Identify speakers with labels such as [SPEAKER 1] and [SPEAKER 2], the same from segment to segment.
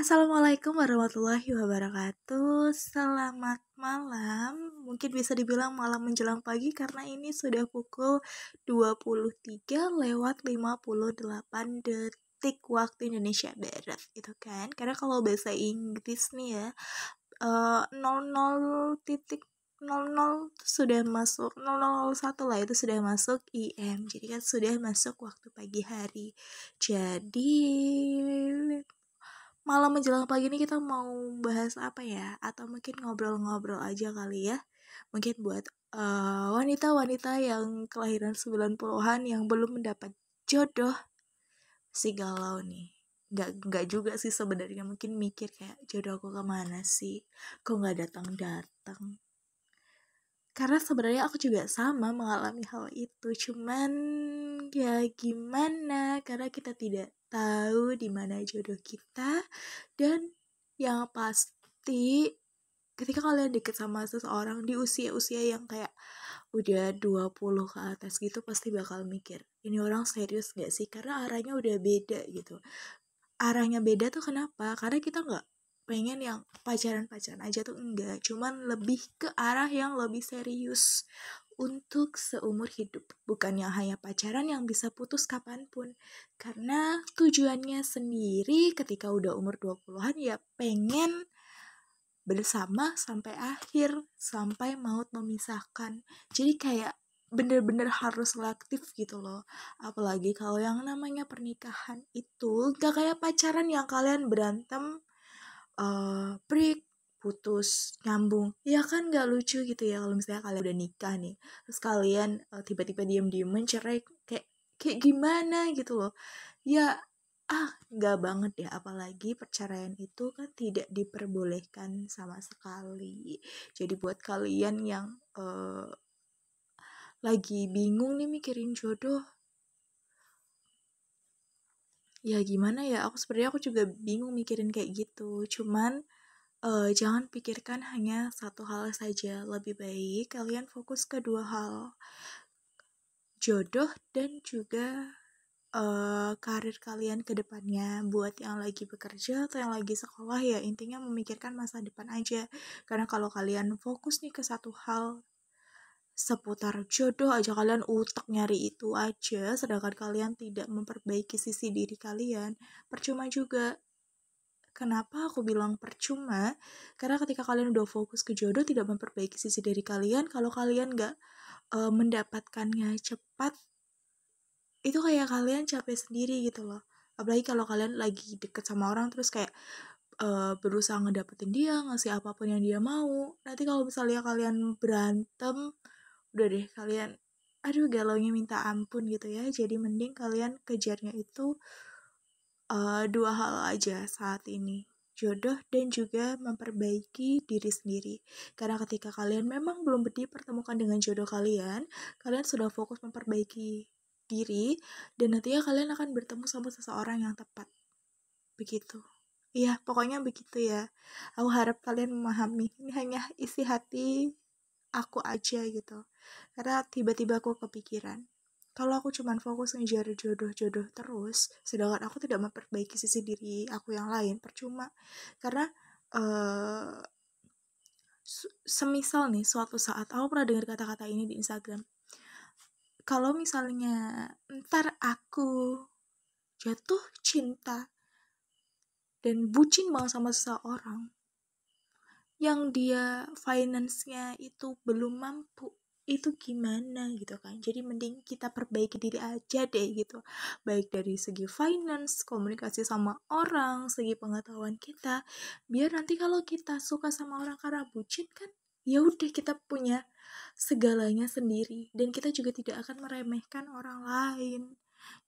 [SPEAKER 1] Assalamualaikum warahmatullahi wabarakatuh. Selamat malam. Mungkin bisa dibilang malam menjelang pagi karena ini sudah pukul 23 lewat 58 detik waktu Indonesia Barat gitu kan. Karena kalau bahasa Inggris nih ya, 00.00 sudah masuk, 0001 lah itu sudah masuk IM. Jadi kan sudah masuk waktu pagi hari. Jadi malam menjelang pagi ini kita mau bahas apa ya? Atau mungkin ngobrol-ngobrol aja kali ya. Mungkin buat wanita-wanita yang kelahiran 90-an yang belum mendapat jodoh. Si galau nih. Nggak juga sih sebenarnya, mungkin mikir kayak jodoh aku kemana sih? Kok nggak datang-datang? Karena sebenarnya aku juga sama mengalami hal itu, cuman ya gimana, karena kita tidak tahu di mana jodoh kita. Dan yang pasti ketika kalian deket sama seseorang di usia-usia yang kayak udah 20 ke atas gitu, pasti bakal mikir, ini orang serius gak sih? Karena arahnya udah beda gitu. Arahnya beda tuh kenapa? Karena kita gak pengen yang pacaran-pacaran aja tuh, enggak. Cuman lebih ke arah yang lebih serius untuk seumur hidup. Bukan yang hanya pacaran yang bisa putus kapanpun. Karena tujuannya sendiri ketika udah umur 20-an ya pengen bersama sampai akhir, sampai maut memisahkan. Jadi kayak bener-bener harus selektif gitu loh. Apalagi kalau yang namanya pernikahan itu gak kayak pacaran yang kalian berantem, break, putus, nyambung. Ya kan gak lucu gitu ya kalau misalnya kalian udah nikah nih, terus kalian tiba-tiba diem-dieman cerai, kayak gimana gitu loh. Ya gak banget ya, apalagi perceraian itu kan tidak diperbolehkan sama sekali. Jadi buat kalian yang lagi bingung nih mikirin jodoh, ya gimana ya, aku juga bingung mikirin kayak gitu. Cuman jangan pikirkan hanya satu hal saja, lebih baik kalian fokus ke dua hal, jodoh dan juga karir kalian ke depannya. Buat yang lagi bekerja atau yang lagi sekolah ya intinya memikirkan masa depan aja. Karena kalau kalian fokus nih ke satu hal seputar jodoh aja, kalian utak nyari itu aja, sedangkan kalian tidak memperbaiki sisi diri kalian, percuma juga. Kenapa aku bilang percuma? Karena ketika kalian udah fokus ke jodoh, tidak memperbaiki sisi diri kalian, kalau kalian gak mendapatkannya cepat, itu kayak kalian capek sendiri gitu loh. Apalagi kalau kalian lagi deket sama orang terus kayak berusaha ngedapetin dia, ngasih apapun yang dia mau. Nanti kalau misalnya kalian berantem, udah deh kalian galaunya minta ampun gitu ya. Jadi mending kalian kejarnya itu dua hal aja saat ini, jodoh dan juga memperbaiki diri sendiri. Karena ketika kalian memang belum dipertemukan dengan jodoh kalian sudah fokus memperbaiki diri, dan nantinya kalian akan bertemu sama seseorang yang tepat. Begitu. Iya, pokoknya begitu ya. Aku harap kalian memahami. Ini hanya isi hati aku aja gitu. Karena tiba-tiba aku kepikiran, kalau aku cuman fokus ngejar jodoh-jodoh terus, sedangkan aku tidak memperbaiki sisi diri aku yang lain, percuma. Karena semisal nih suatu saat aku pernah dengar kata-kata ini di Instagram, kalau misalnya ntar aku jatuh cinta dan bucin banget sama seseorang yang dia finance-nya itu belum mampu, itu gimana gitu kan. Jadi mending kita perbaiki diri aja deh gitu, baik dari segi finance, komunikasi sama orang, segi pengetahuan kita, biar nanti kalau kita suka sama orang karena bucin kan, ya udah kita punya segalanya sendiri dan kita juga tidak akan meremehkan orang lain.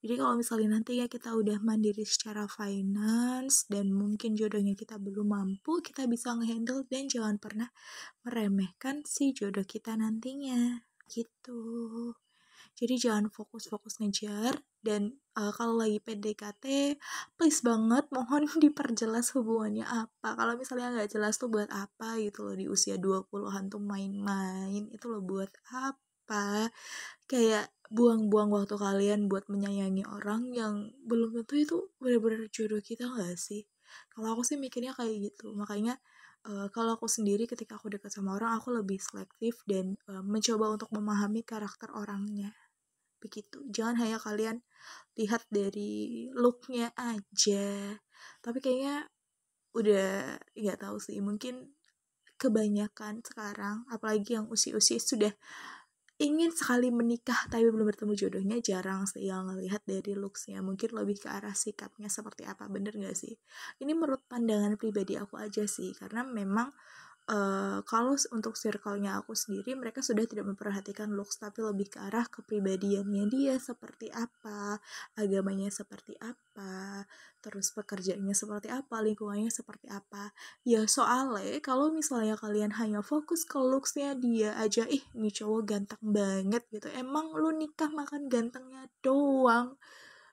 [SPEAKER 1] Jadi kalau misalnya nanti ya kita udah mandiri secara finance dan mungkin jodohnya kita belum mampu, kita bisa ngehandle dan jangan pernah meremehkan si jodoh kita nantinya gitu. Jadi jangan fokus-fokus ngejar, dan kalau lagi PDKT please banget mohon diperjelas hubungannya apa. Kalau misalnya nggak jelas tuh buat apa gitu loh, di usia 20-an tuh main-main itu loh buat apa apa. Kayak buang-buang waktu kalian buat menyayangi orang yang belum tentu itu benar-benar jodoh kita gak sih? Kalau aku sih mikirnya kayak gitu. Makanya kalau aku sendiri ketika aku dekat sama orang, aku lebih selektif dan mencoba untuk memahami karakter orangnya. Begitu. Jangan hanya kalian lihat dari looknya aja. Tapi kayaknya udah nggak tahu sih, mungkin kebanyakan sekarang, apalagi yang usia-usia sudah ingin sekali menikah tapi belum bertemu jodohnya, jarang sih yang ngelihat dari looksnya, mungkin lebih ke arah sikapnya seperti apa. Bener gak sih? Ini menurut pandangan pribadi aku aja sih, karena memang kalau untuk circle-nya aku sendiri, mereka sudah tidak memperhatikan looks, tapi lebih ke arah kepribadiannya dia seperti apa, agamanya seperti apa, terus pekerjaannya seperti apa, lingkungannya seperti apa. Ya soalnya kalau misalnya kalian hanya fokus ke looks-nya dia aja, ih ini cowok ganteng banget gitu, emang lu nikah makan gantengnya doang,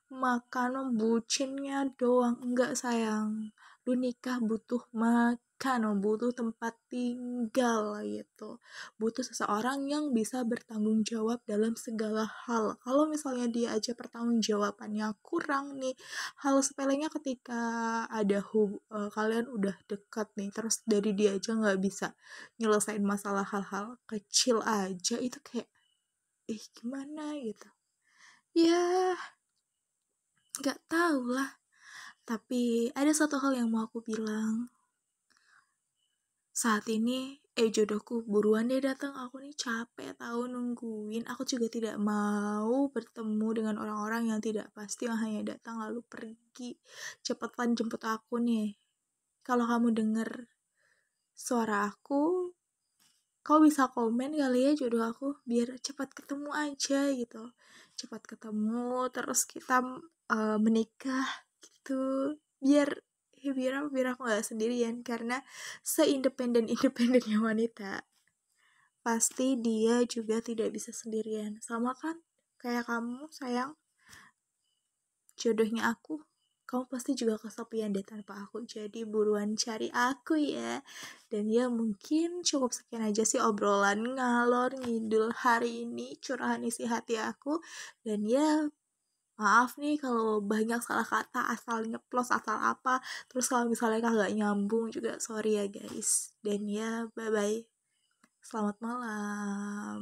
[SPEAKER 1] makan bucinnya doang? Enggak sayang, lu nikah butuh makan, butuh tempat tinggal gitu, butuh seseorang yang bisa bertanggung jawab dalam segala hal. Kalau misalnya dia aja pertanggung jawabannya kurang nih, hal sepelenya ketika kalian udah dekat nih, terus dari dia aja nggak bisa nyelesain masalah hal-hal kecil aja, itu kayak gimana gitu ya, nggak tahu lah. Tapi ada satu hal yang mau aku bilang. Saat ini, jodohku buruan deh datang. Aku nih capek tahu nungguin. Aku juga tidak mau bertemu dengan orang-orang yang tidak pasti, yang hanya datang lalu pergi. Cepetan jemput aku nih. Kalau kamu denger suara aku, kau bisa komen kali ya jodoh aku, biar cepat ketemu aja gitu. Cepat ketemu, terus kita menikah gitu. Biar biar aku gak sendirian, karena seindependen-independennya wanita, pasti dia juga tidak bisa sendirian. Sama kan kayak kamu sayang, jodohnya aku, kamu pasti juga kesepian deh tanpa aku. Jadi buruan cari aku ya. Dan ya mungkin cukup sekian aja sih obrolan ngalor ngidul hari ini, curahan isi hati aku. Dan ya maaf nih kalau banyak salah kata, asal nyeplos, asal apa. Terus kalau misalnya kagak nyambung juga, sorry ya guys. Dan ya bye bye. Selamat malam.